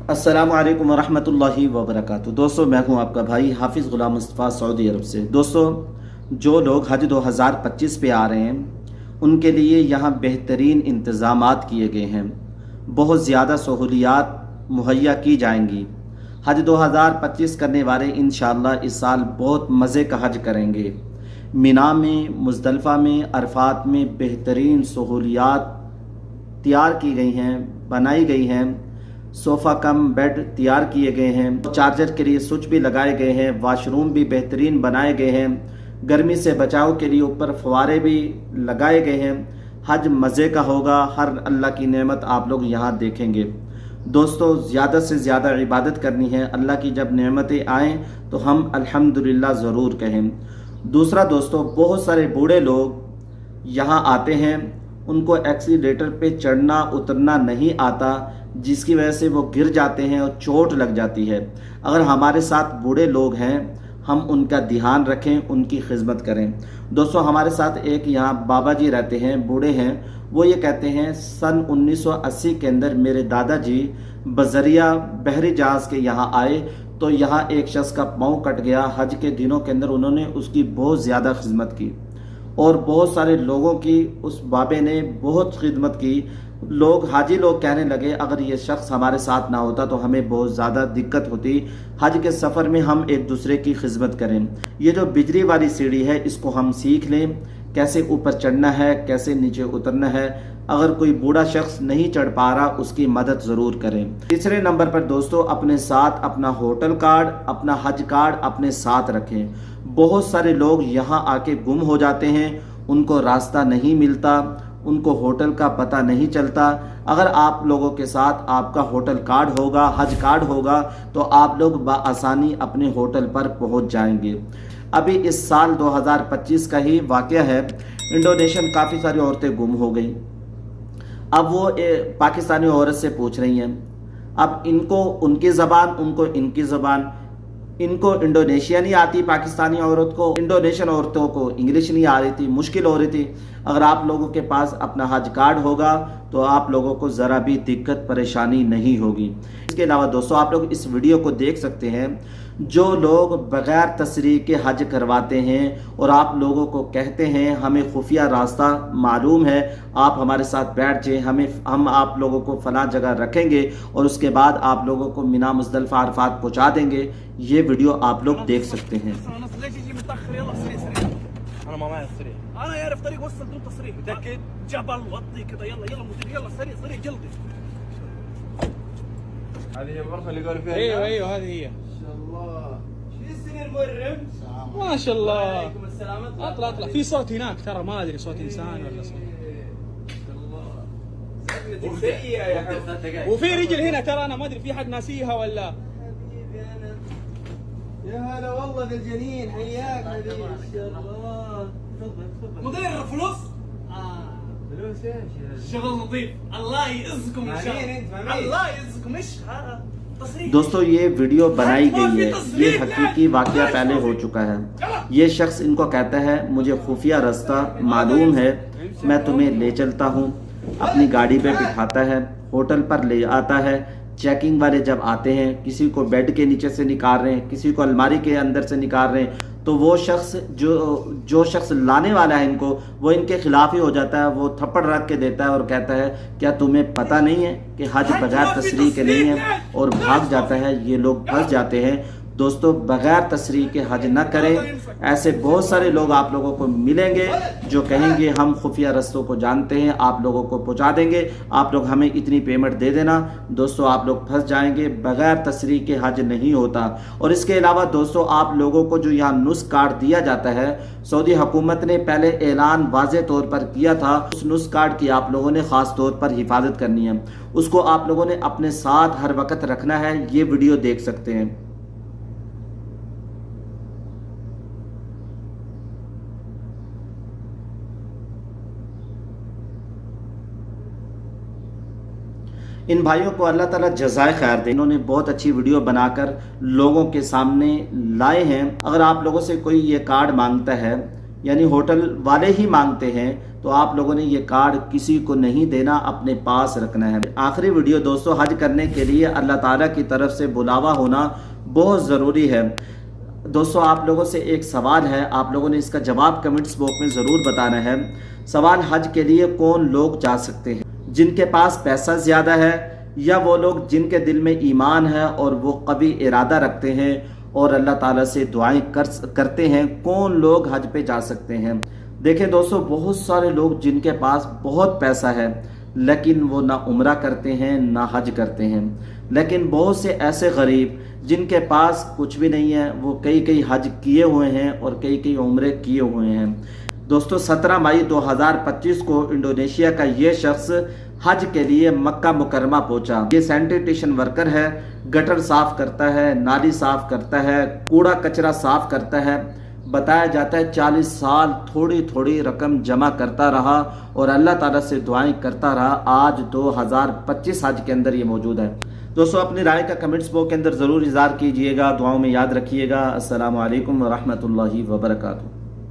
अस्सलामु अलैकुम वरहमतुल्लाहि वबरकातुहू। दोस्तों, मैं हूं आपका भाई हाफिज़ ग़ुलाम मुस्तफ़ा सऊदी अरब से। दोस्तों, जो लोग हज 2025 पे आ रहे हैं उनके लिए यहाँ बेहतरीन इंतज़ामात किए गए हैं। बहुत ज़्यादा सहूलियात मुहैया की जाएंगी। हज 2025 करने वाले इंशाअल्लाह इस साल बहुत मज़े का हज करेंगे। मिना में, मुज़दलिफ़ा में, अरफात में बेहतरीन सहूलियात तैयार की गई हैं, बनाई गई हैं। सोफ़ा कम बेड तैयार किए गए हैं, चार्जर के लिए स्विच भी लगाए गए हैं, वाशरूम भी बेहतरीन बनाए गए हैं, गर्मी से बचाव के लिए ऊपर फवारे भी लगाए गए हैं। हज मज़े का होगा, हर अल्लाह की नेमत आप लोग यहाँ देखेंगे। दोस्तों, ज़्यादा से ज़्यादा इबादत करनी है। अल्लाह की जब नेमतें आएँ तो हम अल्हम्दुलिल्लाह ज़रूर कहें। दूसरा दोस्तों, बहुत सारे बूढ़े लोग यहाँ आते हैं, उनको एक्सीलेटर पे चढ़ना उतरना नहीं आता, जिसकी वजह से वो गिर जाते हैं और चोट लग जाती है। अगर हमारे साथ बूढ़े लोग हैं, हम उनका ध्यान रखें, उनकी खिदमत करें। दोस्तों, हमारे साथ एक यहाँ बाबा जी रहते हैं, बूढ़े हैं। वो ये कहते हैं सन 1980 के अंदर मेरे दादाजी बजरिया बहरी जहाज़ के यहाँ आए तो यहाँ एक शख्स का पाँव कट गया। हज के दिनों के अंदर उन्होंने उसकी बहुत ज़्यादा खिदमत की और बहुत सारे लोगों की उस बाबे ने बहुत खिदमत की। लोग, हाजी लोग कहने लगे अगर ये शख्स हमारे साथ ना होता तो हमें बहुत ज़्यादा दिक्कत होती। हज के सफ़र में हम एक दूसरे की खिदमत करें। ये जो बिजली वाली सीढ़ी है इसको हम सीख लें, कैसे ऊपर चढ़ना है, कैसे नीचे उतरना है। अगर कोई बूढ़ा शख्स नहीं चढ़ पा रहा उसकी मदद ज़रूर करें। तीसरे नंबर पर दोस्तों, अपने साथ अपना होटल कार्ड, अपना हज कार्ड अपने साथ रखें। बहुत सारे लोग यहाँ आके गुम हो जाते हैं, उनको रास्ता नहीं मिलता, उनको होटल का पता नहीं चलता। अगर आप लोगों के साथ आपका होटल कार्ड होगा, हज कार्ड होगा, तो आप लोग बआसानी अपने होटल पर पहुंच जाएंगे। अभी इस साल 2025 का ही वाक़या है। इंडोनेशियन काफ़ी सारी औरतें गुम हो गई। अब वो पाकिस्तानी औरत से पूछ रही हैं। अब इनको उनकी ज़बान, उनको इनकी ज़बान। इनको इंडोनेशिया नहीं आती, पाकिस्तानी औरत को, इंडोनेशियन औरतों को इंग्लिश नहीं आ रही थी, मुश्किल हो रही थी। अगर आप लोगों के पास अपना हज कार्ड होगा तो आप लोगों को ज़रा भी दिक्कत परेशानी नहीं होगी। इसके अलावा दोस्तों, आप लोग इस वीडियो को देख सकते हैं। जो लोग बग़ैर तसरीह के हज करवाते हैं और आप लोगों को कहते हैं हमें खुफिया रास्ता मालूम है, आप हमारे साथ बैठ जाए, हम आप लोगों को फ़लाँ जगह रखेंगे और उसके बाद आप लोगों को मिना, मुज़दलिफ़ा, अरफात पहुँचा देंगे। ये वीडियो आप लोग देख सकते हैं। انا ما معي السريع، انا يعرف طريق وصل بدون تصريح. متاكد؟ جبل وطي كذا، يلا يلا مدير، يلا سريع سريع جلدي. هذه هي الغرفه اللي قالوا فيها؟ ايوه ايوه هذه هي. ما شاء الله. شو السرير مرم؟ ما شاء الله. وعليكم السلام. اطلع اطلع، في صوت هناك ترى، ما ادري صوت انسان ولا صوت. ما شاء الله. سيئه يا حبيبي. وفي رجل هنا ترى، انا ما ادري في حد ناسيها ولا. حبيبي انا. يا هلا والله ذا الجنين، حياك حبيبي. ما شاء الله. تفضل تفضل. مدير فلوس؟ فلوس ايش؟ شغل نظيف. الله يعزكم ان شاء الله. الله يعزكم. ايش هذا؟ दोस्तों, ये वीडियो बनाई गई है, ये हकीकी वाक़या पहले हो चुका है। ये शख्स इनको कहता है मुझे खुफिया रास्ता मालूम है, मैं तुम्हें ले चलता हूँ। अपनी गाड़ी पे बिठाता है, होटल पर ले आता है। चेकिंग वाले जब आते हैं, किसी को बेड के नीचे से निकाल रहे हैं, किसी को अलमारी के अंदर से निकाल रहे हैं, तो वो शख्स जो शख्स लाने वाला है इनको, वो इनके खिलाफ ही हो जाता है। वो थप्पड़ रख के देता है और कहता है क्या तुम्हें पता नहीं है कि हज बगैर तसरीह के नहीं है, और भाग जाता है। ये लोग फंस जाते हैं। दोस्तों, बगैर तसरीह के हज न करें। ऐसे बहुत सारे लोग आप लोगों को मिलेंगे जो कहेंगे हम खुफिया रास्तों को जानते हैं, आप लोगों को पहुंचा देंगे, आप लोग हमें इतनी पेमेंट दे देना। दोस्तों, आप लोग फंस जाएंगे। बगैर तसरीह के हज नहीं होता। और इसके अलावा दोस्तों, आप लोगों को जो यहाँ नुस्ख कार्ड दिया जाता है, सऊदी हुकूमत ने पहले ऐलान वाज़े तौर पर किया था। उस नुस्ख कार्ड की आप लोगों ने ख़ास तौर पर हिफाजत करनी है। उसको आप लोगों ने अपने साथ हर वक्त रखना है। ये वीडियो देख सकते हैं। इन भाइयों को अल्लाह ताला जज़ाए खैर दे। इन्होंने बहुत अच्छी वीडियो बनाकर लोगों के सामने लाए हैं। अगर आप लोगों से कोई ये कार्ड मांगता है यानी होटल वाले ही मांगते हैं, तो आप लोगों ने ये कार्ड किसी को नहीं देना, अपने पास रखना है। आखिरी वीडियो दोस्तों, हज करने के लिए अल्लाह ताला की तरफ से बुलावा होना बहुत ज़रूरी है। दोस्तों आप लोगों से एक सवाल है, आप लोगों ने इसका जवाब कमेंट्स बॉक्स में ज़रूर बताना है। सवाल, हज के लिए कौन लोग जा सकते हैं? जिनके पास पैसा ज़्यादा है, या वो लोग जिनके दिल में ईमान है और वो कभी इरादा रखते हैं और अल्लाह ताला से दुआएं करते हैं, कौन लोग हज पे जा सकते हैं? देखें दोस्तों, बहुत सारे लोग जिनके पास बहुत पैसा है लेकिन वो ना उम्रा करते हैं ना हज करते हैं, लेकिन बहुत से ऐसे गरीब जिनके पास कुछ भी नहीं है, वो कई हज किए हुए हैं और कई उम्रे किए हुए हैं। दोस्तों 17 मई 2025 को इंडोनेशिया का ये शख्स हज के लिए मक्का मुकरमा पहुंचा। ये सैनिटेशन वर्कर है, गटर साफ करता है, नाली साफ करता है, कूड़ा कचरा साफ करता है। बताया जाता है 40 साल थोड़ी रकम जमा करता रहा और अल्लाह ताला से दुआएं करता रहा। आज 2025 हज के अंदर ये मौजूद है। दोस्तों अपनी राय का कमेंट्स बॉक्स के अंदर ज़रूर इज़हार कीजिएगा, दुआओं में याद रखिएगा। अस्सलामु अलैकुम व रहमतुल्लाहि व बरकातुहू।